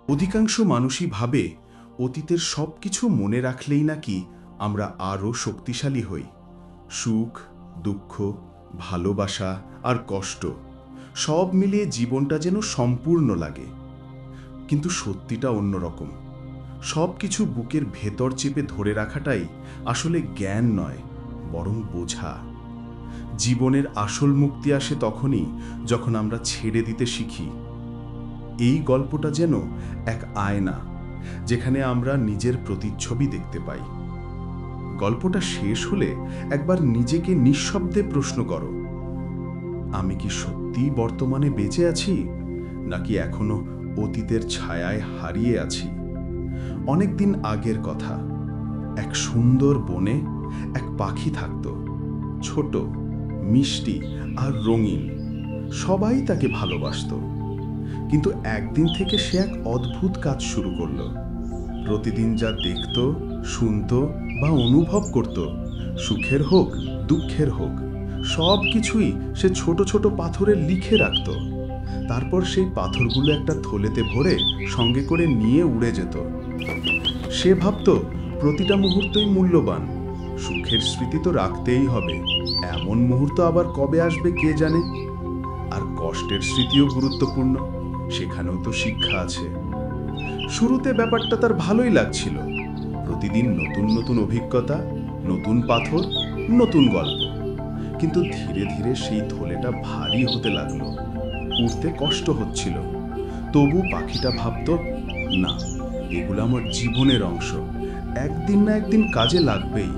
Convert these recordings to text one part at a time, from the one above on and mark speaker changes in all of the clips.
Speaker 1: অধিকাংশ মানুষই ভাবে অতীতের সব কিছু মনে রাখলেই নাকি আমরা আরও শক্তিশালী হই। সুখ, দুঃখ, ভালোবাসা আর কষ্ট সব মিলিয়ে জীবনটা যেন সম্পূর্ণ লাগে। কিন্তু সত্যিটা অন্যরকম। সব কিছু বুকের ভেতর চেপে ধরে রাখাটাই আসলে জ্ঞান নয়, বরং বোঝা। জীবনের আসল মুক্তি আসে তখনই যখন আমরা ছেড়ে দিতে শিখি। এই গল্পটা যেন এক আয়না, যেখানে আমরা নিজের প্রতিচ্ছবি দেখতে পাই। গল্পটা শেষ হলে একবার নিজেকে নিঃশব্দে প্রশ্ন করো, আমি কি সত্যিই বর্তমানে বেঁচে আছি, নাকি এখনো অতীতের ছায়ায় হারিয়ে আছি? অনেকদিন আগের কথা, এক সুন্দর বনে এক পাখি থাকত। ছোট, মিষ্টি আর রঙিন। সবাই তাকে ভালোবাসত। কিন্তু একদিন থেকে সে এক অদ্ভুত কাজ শুরু করল। প্রতিদিন যা দেখত, শুনত বা অনুভব করত, সুখের হোক দুঃখের হোক, সব কিছুই সে ছোট ছোট পাথরে লিখে রাখত। তারপর সেই পাথরগুলো একটা থলেতে ভরে সঙ্গে করে নিয়ে উড়ে যেত। সে ভাবত প্রতিটা মুহূর্তই মূল্যবান, সুখের স্মৃতি তো রাখতেই হবে, এমন মুহূর্ত আবার কবে আসবে কে জানে। আর কষ্টের স্মৃতিও গুরুত্বপূর্ণ, সেখানেও তো শিক্ষা আছে। শুরুতে ব্যাপারটা তার ভালোই লাগছিল। প্রতিদিন নতুন নতুন অভিজ্ঞতা, নতুন পাথর, নতুন গল্প। কিন্তু ধীরে ধীরে সেই থলেটা ভারী হতে লাগলো। উঠতে কষ্ট হচ্ছিল। তবু পাখিটা ভাবত, না, এগুলো আমার জীবনের অংশ, একদিন না একদিন কাজে লাগবেই।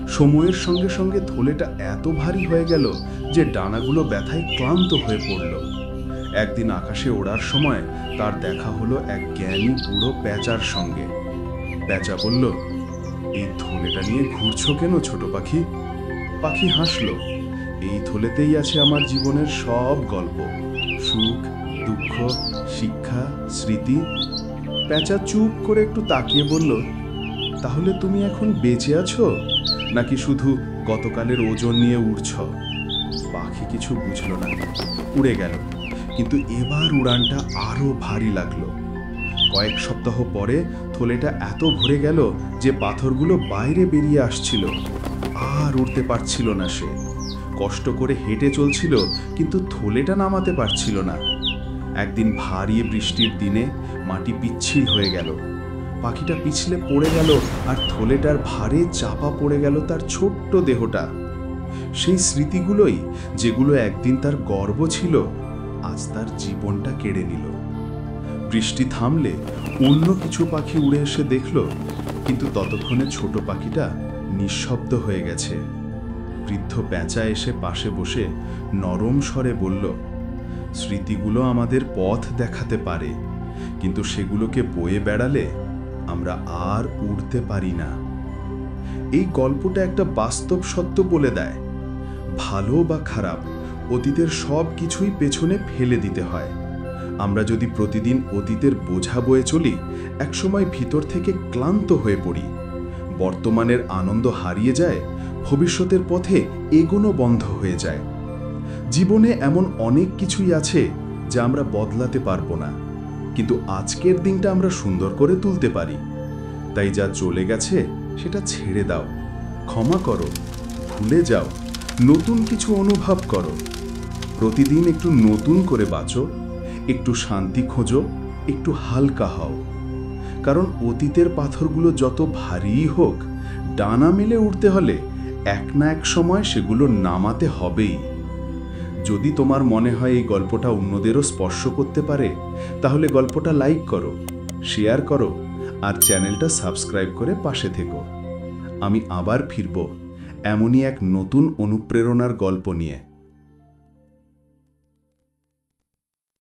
Speaker 1: সময়ের সঙ্গে সঙ্গে থলেটা এত ভারী হয়ে গেল যে ডানাগুলো ব্যথায় ক্লান্ত হয়ে পড়ল। একদিন আকাশে ওড়ার সময় তার দেখা হলো এক জ্ঞানী বুড়ো প্যাঁচার সঙ্গে। প্যাঁচা বলল, এই থলেটা নিয়ে ঘুরছো কেন ছোট পাখি? পাখি হাসল, এই থলেতেই আছে আমার জীবনের সব গল্প, সুখ, দুঃখ, শিক্ষা, স্মৃতি। প্যাঁচা চুপ করে একটু তাকিয়ে বলল, তাহলে তুমি এখন বেঁচে আছো, নাকি শুধু গতকালের ওজন নিয়ে উড়ছ? পাখি কিছু বুঝল না, উড়ে গেল। কিন্তু এবার উড়ানটা আরো ভারী লাগলো। কয়েক সপ্তাহ পরে থলেটা এত ভরে গেল যে পাথরগুলো বাইরে বেরিয়ে আসছিল। আর উড়তে পারছিল না সে। কষ্ট করে হেঁটে চলছিল, কিন্তু থলেটা নামাতে পারছিল না। একদিন ভারী বৃষ্টির দিনে মাটি পিচ্ছিল হয়ে গেল। পাখিটা পিছলে পড়ে গেল আর থলেটার ভারে চাপা পড়ে গেল তার ছোট্ট দেহটা। সেই স্মৃতিগুলোই, যেগুলো একদিন তার গর্ব ছিল, আজ তার জীবনটা কেড়ে নিল। বৃষ্টি থামলে অন্য কিছু পাখি উড়ে এসে দেখল, কিন্তু ততক্ষণে ছোট পাখিটা নিঃশব্দ হয়ে গেছে। বৃদ্ধ প্যাঁচা এসে পাশে বসে নরম স্বরে বলল, স্মৃতিগুলো আমাদের পথ দেখাতে পারে, কিন্তু সেগুলোকে বয়ে বেড়ালে আমরা আর উড়তে পারি না। এই গল্পটা একটা বাস্তব সত্য বলে দেয়, ভালো বা খারাপ অতীতের সব কিছুই পেছনে ফেলে দিতে হয়। আমরা যদি প্রতিদিন অতীতের বোঝা বয়ে চলি, একসময় ভিতর থেকে ক্লান্ত হয়ে পড়ি। বর্তমানের আনন্দ হারিয়ে যায়, ভবিষ্যতের পথে এগোনো বন্ধ হয়ে যায়। জীবনে এমন অনেক কিছুই আছে যা আমরা বদলাতে পারবো না, কিন্তু আজকের দিনটা আমরা সুন্দর করে তুলতে পারি। তাই যা চলে গেছে সেটা ছেড়ে দাও, ক্ষমা করো, ভুলে যাও, নতুন কিছু অনুভব করো। প্রতিদিন একটু নতুন করে বাঁচো, একটু শান্তি খোঁজো, একটু হালকা হও। কারণ অতীতের পাথরগুলো যত ভারী হোক, ডানা মেলে উঠতে হলে এক না এক সময় সেগুলো নামাতে হবেই। যদি তোমার মনে হয় এই গল্পটা অন্যদেরও স্পর্শ করতে পারে, তাহলে গল্পটা লাইক করো, শেয়ার করো আর চ্যানেলটা সাবস্ক্রাইব করে পাশে থেকো। আমি আবার ফিরব এমনই এক নতুন অনুপ্রেরণার গল্প নিয়ে।